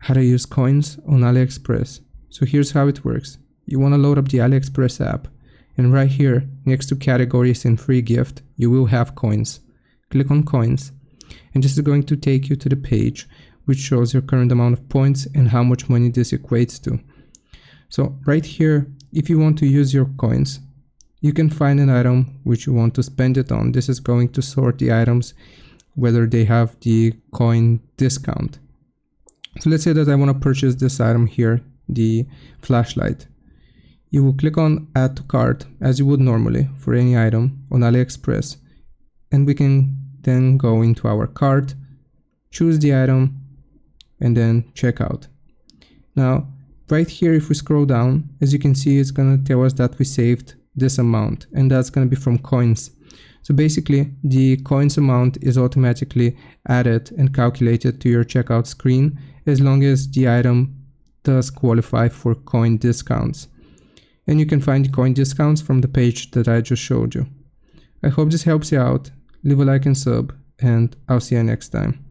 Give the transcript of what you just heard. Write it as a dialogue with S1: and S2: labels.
S1: how to use coins on Aliexpress. So here's how it works. You want to load up the Aliexpress app, and right here next to categories and free gift you will have coins. Click on coins, and this is going to take you to the page which shows your current amount of points and how much money this equates to. So right here, if you want to use your coins, you can find an item which you want to spend it on. This is going to sort the items whether they have the coin discount. So let's say that I want to purchase this item here, the flashlight. You will click on add to cart as you would normally for any item on Aliexpress, and we can then go into our cart, choose the item, and then check out. Now right here, if we scroll down, as you can see, it's going to tell us that we saved this amount, and that's going to be from coins. So basically the coins amount is automatically added and calculated to your checkout screen as long as the item does qualify for coin discounts. And you can find the coin discounts from the page that I just showed you. I hope this helps you out. Leave a like and sub, and I'll see you next time.